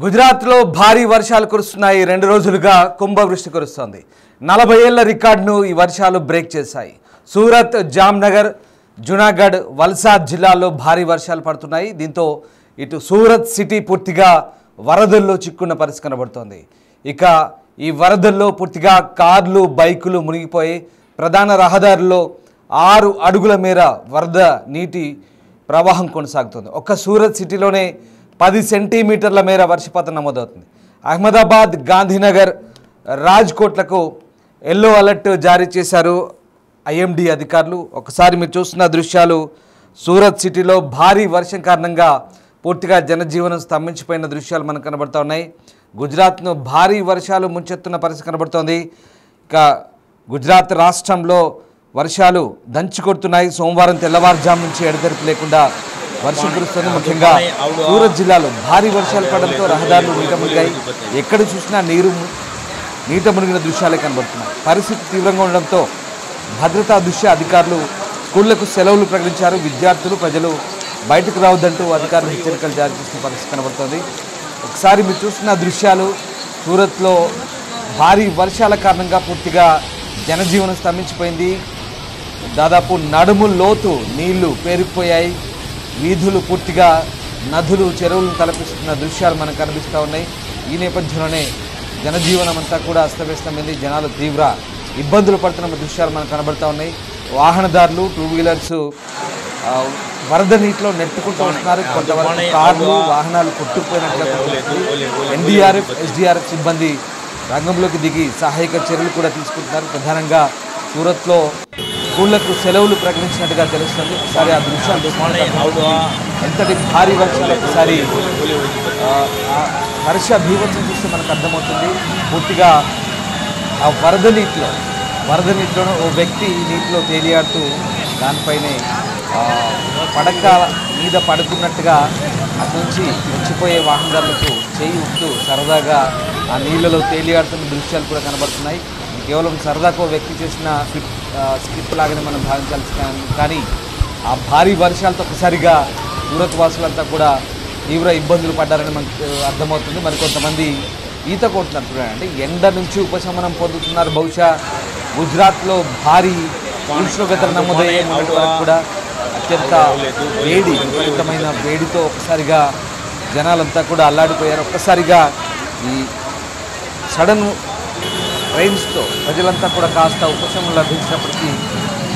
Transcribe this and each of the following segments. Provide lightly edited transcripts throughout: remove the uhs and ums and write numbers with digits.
గుజరాత్లో భారీ వర్షాలు కురుస్తున్నాయి. 2 రోజులుగా కుంభవృష్టి కురుస్తోంది. 40 ఏళ్ల రికార్డును ఈ వర్షాలు బ్రేక్ చేశాయి. సూరత్, జామ్నగర్, జునాగఢ్, వల్సాద్ జిల్లాల్లో భారీ వర్షాలు పడుతున్నాయి. దీంతో ఇటు సూరత్ సిటీ పూర్తిగా వరదల్లో చిక్కున్న పరిస్థితి కనబడుతోంది. ఇక ఈ వరదల్లో పూర్తిగా కార్లు, బైకులు మునిగిపోయి ప్రధాన రహదారుల్లో 6 అడుగుల మేర వరద నీటి ప్రవాహం కొనసాగుతుంది. ఒక్క సూరత్ సిటీలోనే 10 సెంటీమీటర్ల మేర వర్షపాతం నమోదవుతుంది. అహ్మదాబాద్, గాంధీనగర్, రాజ్కోట్లకు ఎల్లో అలర్ట్ జారీ చేశారు ఐఎండీ అధికారులు. ఒకసారి మీరు చూస్తున్న దృశ్యాలు సూరత్ సిటీలో భారీ వర్షం కారణంగా పూర్తిగా జనజీవనం స్తంభించిపోయిన దృశ్యాలు మనకు కనబడుతూ ఉన్నాయి. గుజరాత్ను భారీ వర్షాలు ముంచెత్తున్న పరిస్థితి కనబడుతోంది. ఇక గుజరాత్ రాష్ట్రంలో వర్షాలు దంచుకొడుతున్నాయి. సోమవారం తెల్లవారుజాము నుంచి ఎడతెరిపి లేకుండా వర్షం కురుస్తుంది. ముఖ్యంగా సూరత్ జిల్లాలో భారీ వర్షాలు పడడంతో రహదారులు నీట మునిగాయి. ఎక్కడ చూసినా నీట మునిగిన దృశ్యాలే కనబడుతున్నాయి. పరిస్థితి తీవ్రంగా ఉండడంతో భద్రతా దృష్ట్యా అధికారులు స్కూళ్లకు సెలవులు ప్రకటించారు. విద్యార్థులు, ప్రజలు బయటకు రావద్దంటూ అధికారులు హెచ్చరికలు జారీ చేసిన పరిస్థితి కనబడుతోంది. ఒకసారి మీరు చూస్తున్న దృశ్యాలు సూరత్లో భారీ వర్షాల కారణంగా పూర్తిగా జనజీవనం స్తంభించిపోయింది. దాదాపు నడుము లోతు నీళ్లు పేరుకుపోయాయి. వీధులు పూర్తిగా నదులు, చెరువులను తలపిస్తున్న దృశ్యాలు మనకు కనిపిస్తూ ఉన్నాయి. ఈ నేపథ్యంలోనే జనజీవనం అంతా కూడా అస్తవ్యస్తమైంది. జనాలు తీవ్ర ఇబ్బందులు పడుతున్న దృశ్యాలు మనకు కనబడుతూ ఉన్నాయి. వాహనదారులు, 2 వీలర్స్ వరద నీటిలో నెట్టుకుంటూ వస్తున్నారు. కొంతవరకు కార్లు, వాహనాలు కొట్టుకుపోయినట్లుగా ఎన్డీఆర్ఎఫ్, ఎస్డీఆర్ఎఫ్ సిబ్బంది రంగంలోకి దిగి సహాయక చర్యలు కూడా తీసుకుంటున్నారు. ప్రధానంగా సూరత్లో స్కూళ్లకు సెలవులు ప్రకటించినట్టుగా తెలుస్తుంది. ఒకసారి ఆ దృశ్యాలు ఎంతటి భారీ వర్షాలు, ఒకసారి వర్ష బీభత్సం చూస్తే మనకు అర్థమవుతుంది. పూర్తిగా ఆ వరద నీటిలోనూ ఓ వ్యక్తి నీటిలో తేలియాడుతూ దానిపైనే పడక మీద పడుకున్నట్టుగా అటు నుంచి వచ్చిపోయే వాహనదారులకు చేయి ఊపుతూ సరదాగా ఆ నీళ్ళలో తేలియాడుతున్న దృశ్యాలు కూడా కనబడుతున్నాయి. కేవలం సరదాకు వ్యక్తి చేసిన స్క్రిప్ట్ లాగానే మనం భావించాల్సి కానీ ఆ భారీ వర్షాలతో ఒకసారిగా సూరత్ వాసులంతా కూడా తీవ్ర ఇబ్బందులు పడ్డారని మనకు అర్థమవుతుంది. మరి కొంతమంది ఈత కొడుతున్నారు. అంటే ఎండ నుంచి ఉపశమనం పొందుతున్నారు. బహుశా గుజరాత్లో భారీ ఉష్ణోగ్రతలు నమోదయ్యే మొదటి వరకు కూడా అత్యంత విపరీతమైన వేడితో ఒక్కసారిగా జనాలంతా కూడా అల్లాడిపోయారు. ఒక్కసారిగా ఈ సడన్ రైన్స్తో ప్రజలంతా కూడా కాస్త ఉపశమనం లభించినప్పటికీ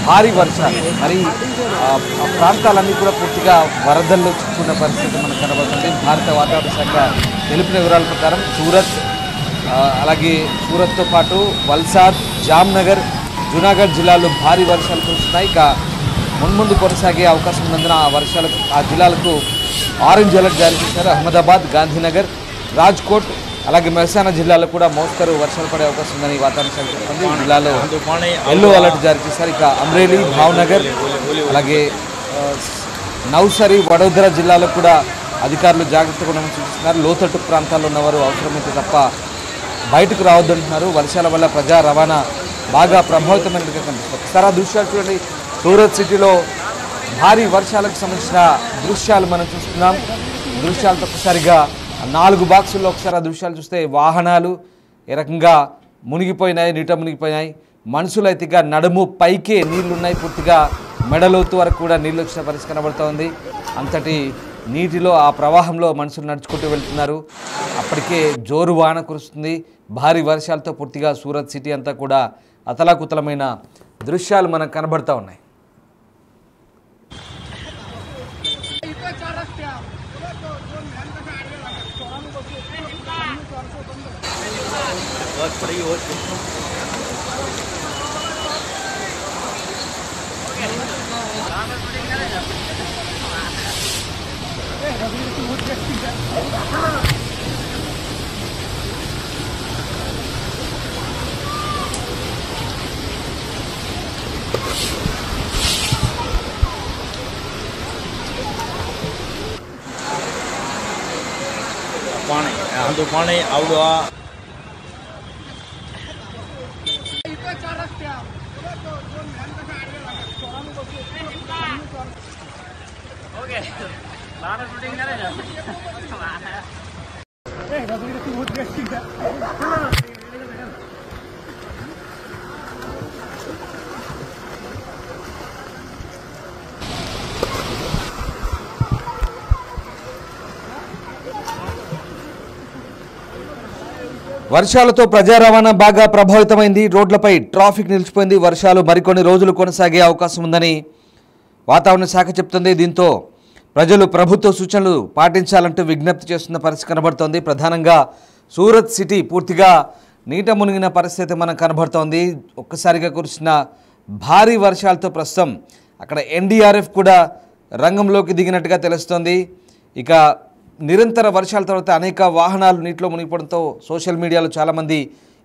భారీ వర్షాలు, మరి ఆ ప్రాంతాలన్నీ కూడా పూర్తిగా వరదల్లో చిక్కున్న పరిస్థితి మనకు కనబడుతుంది. భారత వాతావరణ శాఖ తెలిపిన వివరాల ప్రకారం అలాగే సూరత్తో పాటు వల్సాద్, జామ్నగర్, జునాగఢ్ జిల్లాల్లో భారీ వర్షాలు కురుస్తున్నాయి. ఇక మున్ముందు కొనసాగే అవకాశం ఉన్నందున ఆ జిల్లాలకు ఆరెంజ్ అలర్ట్ జారీ చేశారు. అహ్మదాబాద్, గాంధీనగర్, రాజ్కోట్ అలాగే మెహసానా జిల్లాలో కూడా మోస్తరు వర్షాలు పడే అవకాశం ఉందని వాతావరణ శాఖ చెప్తుంది. జిల్లాలో ఎల్లో అలర్ట్ జారీ చేశారు. ఇక అమ్రేలీ, భావ్నగర్ అలాగే నౌసరి, వడోదర జిల్లాలో కూడా అధికారులు జాగ్రత్తగా ఉండమని సూచిస్తున్నారు. లోతట్టు ప్రాంతాల్లో ఉన్నవారు అవసరమైతే తప్ప బయటకు రావద్దంటున్నారు. వర్షాల వల్ల ప్రజా రవాణా బాగా ప్రభావితమైనట్టుగా కనిపిస్తుంది. ఒకసారి ఆ దృశ్యాలు చూడండి. సూరత్ సిటీలో భారీ వర్షాలకు సంబంధించిన దృశ్యాలు మనం చూస్తున్నాం. దృశ్యాలతో ఒకసారిగా 4 బాక్సుల్లో ఒకసారి ఆ దృశ్యాలు చూస్తే వాహనాలు ఏ రకంగా మునిగిపోయినాయి, నీట మునిగిపోయినాయి. మనుషులు అయితే ఇక నడుము పైకే నీళ్లున్నాయి. పూర్తిగా మెడలోతు వరకు కూడా నీళ్ళు వచ్చిన పరిస్థితి కనబడుతోంది. అంతటి నీటిలో ఆ ప్రవాహంలో మనుషులు నడుచుకుంటూ వెళ్తున్నారు. అప్పటికే జోరు వాన కురుస్తుంది. భారీ వర్షాలతో పూర్తిగా సూరత్ సిటీ అంతా కూడా అతలాకుతలమైన దృశ్యాలు మనకు కనబడుతూ ఉన్నాయి. पाणी आवडो వర్షాలతో ప్రజా రవాణా బాగా ప్రభావితమైంది. రోడ్లపై ట్రాఫిక్ నిలిచిపోయింది. వర్షాలు మరికొన్ని రోజులు కొనసాగే అవకాశం ఉందని వాతావరణ శాఖ చెప్తుంది. దీంతో ప్రజలు ప్రభుత్వ సూచనలు పాటించాలంటూ విజ్ఞప్తి చేస్తున్న పరిస్థితి కనబడుతోంది. ప్రధానంగా సూరత్ సిటీ పూర్తిగా నీట మునిగిన పరిస్థితి మనకు కనబడుతోంది. ఒక్కసారిగా కురిసిన భారీ వర్షాలతో ప్రస్తుతం అక్కడ ఎన్డీఆర్ఎఫ్ కూడా రంగంలోకి దిగినట్టుగా తెలుస్తోంది. ఇక నిరంతర వర్షాల తర్వాత అనేక వాహనాలు నీటిలో మునిగిపోవడంతో సోషల్ మీడియాలో చాలామంది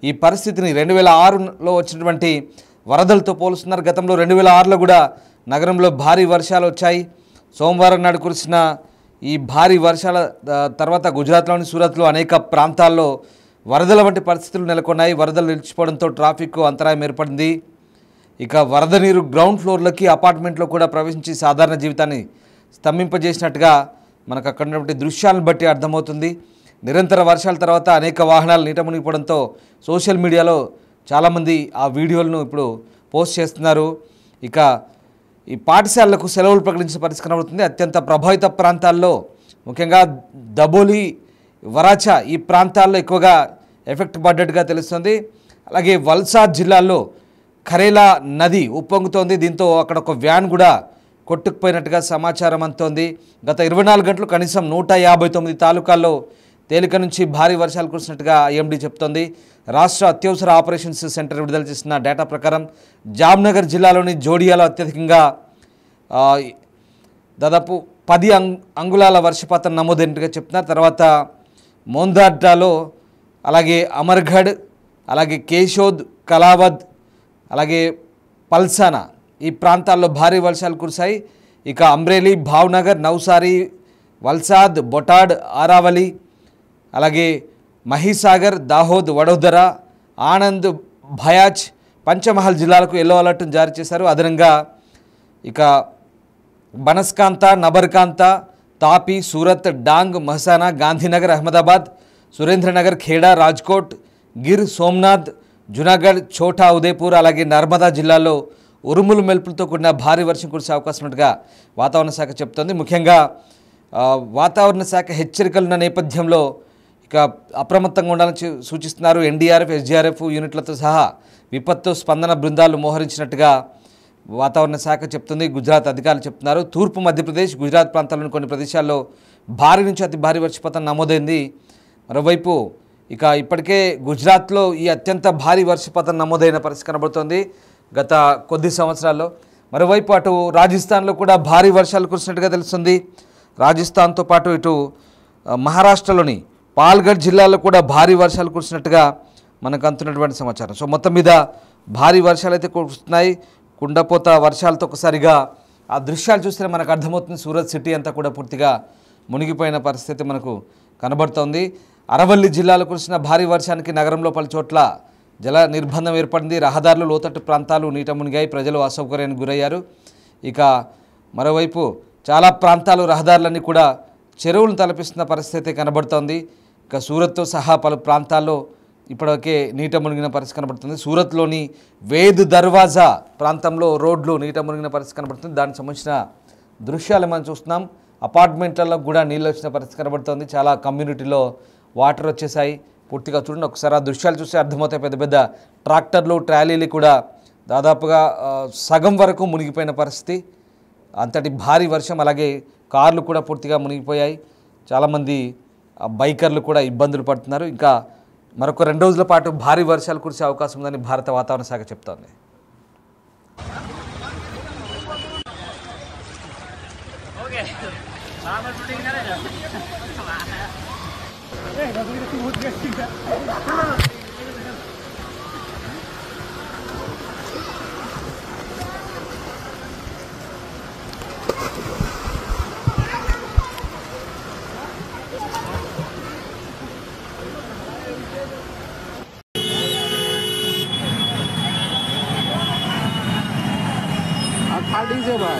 ఈ పరిస్థితిని 2006లో వచ్చినటువంటి వరదలతో పోలుస్తున్నారు. గతంలో 2006లో కూడా నగరంలో భారీ వర్షాలు వచ్చాయి. సోమవారం నాడు కురిసిన ఈ భారీ వర్షాల తర్వాత గుజరాత్లోని సూరత్లో అనేక ప్రాంతాల్లో వరదల వంటి పరిస్థితులు నెలకొన్నాయి. వరదలు నిలిచిపోవడంతో ట్రాఫిక్ అంతరాయం ఏర్పడింది. ఇక వరద నీరు గ్రౌండ్ ఫ్లోర్లకి అపార్ట్మెంట్లో కూడా ప్రవేశించి సాధారణ జీవితాన్ని స్తంభింపజేసినట్టుగా మనకు అక్కడ ఉన్నటువంటి దృశ్యాలను బట్టి అర్థమవుతుంది. నిరంతర వర్షాల తర్వాత అనేక వాహనాలు నీట మునిగిపోవడంతో సోషల్ మీడియాలో చాలామంది ఆ వీడియోలను ఇప్పుడు పోస్ట్ చేస్తున్నారు. ఇక ఈ పాఠశాలలకు సెలవులు ప్రకటించిన పరిస్థితి కనబడుతుంది. అత్యంత ప్రభావిత ప్రాంతాల్లో ముఖ్యంగా దబోలి, వరాచా ఈ ప్రాంతాల్లో ఎక్కువగా ఎఫెక్ట్ పడ్డట్టుగా తెలుస్తుంది. అలాగే వల్సాద్ జిల్లాలో ఖరేలా నది ఉప్పొంగుతోంది. దీంతో అక్కడ ఒక వ్యాన్ కూడా కొట్టుకుపోయినట్టుగా సమాచారం అందుతోంది. గత 24 గంటలు కనీసం 159 తాలూకాల్లో తేలిక నుంచి భారీ వర్షాలు కురిసినట్టుగా ఐఎండీ చెప్తోంది. రాష్ట్ర అత్యవసర ఆపరేషన్స్ సెంటర్ విడుదల చేసిన డేటా ప్రకారం జామ్నగర్ జిల్లాలోని జోడియాలో అత్యధికంగా దాదాపు 10 అంగుళాల వర్షపాతం నమోదైనట్టుగా చెప్తున్నారు. తర్వాత మోందాడ్డాలో, అలాగే అమర్గఢ్, అలాగే కేశోద్, కలావద్, అలాగే పల్సానా ఈ ప్రాంతాల్లో భారీ వర్షాలు కురిశాయి. ఇక అమ్రేలీ, భావ్నగర్, నౌసారి, వల్సాద్, బొటాడ్, ఆరావలి, అలాగే మహీసాగర్, దాహోద్, వడోదర, ఆనంద్, భయాచ్, పంచమహల్ జిల్లాలకు ఎల్లో అలర్ట్ను జారీ చేశారు. అదనంగా ఇక బనస్కాంత, నబర్కాంత, తాపీ, సూరత్, డాంగ్, మహసానా, గాంధీనగర్, అహ్మదాబాద్, సురేంద్రనగర్, ఖేడా, రాజ్కోట్, గిర్, సోమనాథ్, జునాగఢ్, ఛోటా ఉదయపూర్, అలాగే నర్మదా జిల్లాల్లో ఉరుములు మెల్పులతో కూడిన భారీ వర్షం కురిసే అవకాశం ఉన్నట్టుగా వాతావరణ శాఖ చెప్తోంది. ముఖ్యంగా వాతావరణ శాఖ హెచ్చరికలున్న నేపథ్యంలో ఇక అప్రమత్తంగా ఉండాలని సూచిస్తున్నారు. ఎన్డీఆర్ఎఫ్, ఎస్డీఆర్ఎఫ్ యూనిట్లతో సహా విపత్తు స్పందన బృందాలు మోహరించినట్టుగా వాతావరణ శాఖ చెప్తుంది. గుజరాత్ అధికారులు చెప్తున్నారు. తూర్పు మధ్యప్రదేశ్, గుజరాత్ ప్రాంతాల్లోని కొన్ని ప్రదేశాల్లో భారీ నుంచి అతి భారీ వర్షపాతం నమోదైంది. మరోవైపు ఇక ఇప్పటికే గుజరాత్లో ఈ అత్యంత భారీ వర్షపాతం నమోదైన పరిస్థితి కనబడుతోంది గత కొద్ది సంవత్సరాల్లో. మరోవైపు అటు రాజస్థాన్లో కూడా భారీ వర్షాలు కురిసినట్టుగా తెలుస్తుంది. రాజస్థాన్తో పాటు ఇటు మహారాష్ట్రలోని పాల్గఢ్ జిల్లాలో కూడా భారీ వర్షాలు కురిసినట్టుగా మనకు అందుతున్నటువంటి సమాచారం. సో మొత్తం మీద భారీ వర్షాలు అయితే కురుస్తున్నాయి. కుండపోత వర్షాలతో ఒకసారిగా ఆ దృశ్యాలు చూస్తే మనకు అర్థమవుతుంది. సూరత్ సిటీ అంతా కూడా పూర్తిగా మునిగిపోయిన పరిస్థితి మనకు కనబడుతోంది. అరవల్లి జిల్లాలో కురిసిన భారీ వర్షానికి నగరంలో పలు చోట్ల జల నిర్బంధం ఏర్పడింది. రహదారులు, లోతట్టు ప్రాంతాలు నీట మునిగాయి. ప్రజలు అసౌకర్యానికి గురయ్యారు. ఇక మరోవైపు చాలా ప్రాంతాలు, రహదారులన్నీ కూడా చెరువులను తలపిస్తున్న పరిస్థితి కనబడుతోంది. ఇక సూరత్తో సహా పలు ప్రాంతాల్లో ఇప్పటికే నీట మునిగిన పరిస్థితి కనబడుతుంది. సూరత్లోని వేద్ దర్వాజా ప్రాంతంలో రోడ్లు నీట మునిగిన పరిస్థితి కనబడుతుంది. దానికి సంబంధించిన దృశ్యాలు మనం చూస్తున్నాం. అపార్ట్మెంట్లలో కూడా నీళ్ళు వచ్చిన పరిస్థితి కనబడుతుంది. చాలా కమ్యూనిటీలో వాటర్ వచ్చేసాయి. పూర్తిగా చూడండి ఒకసారి ఆ దృశ్యాలు చూస్తే అర్థమవుతాయి. పెద్ద పెద్ద ట్రాక్టర్లు, ట్రాలీలు కూడా దాదాపుగా సగం వరకు మునిగిపోయిన పరిస్థితి. అంతటి భారీ వర్షం. అలాగే కార్లు కూడా పూర్తిగా మునిగిపోయాయి. చాలామంది బైకర్లు కూడా ఇబ్బందులు పడుతున్నారు. ఇంకా మరొక 2 రోజుల పాటు భారీ వర్షాలు కురిసే అవకాశం ఉందని భారత వాతావరణ శాఖ చెప్తోంది. खाली से भाई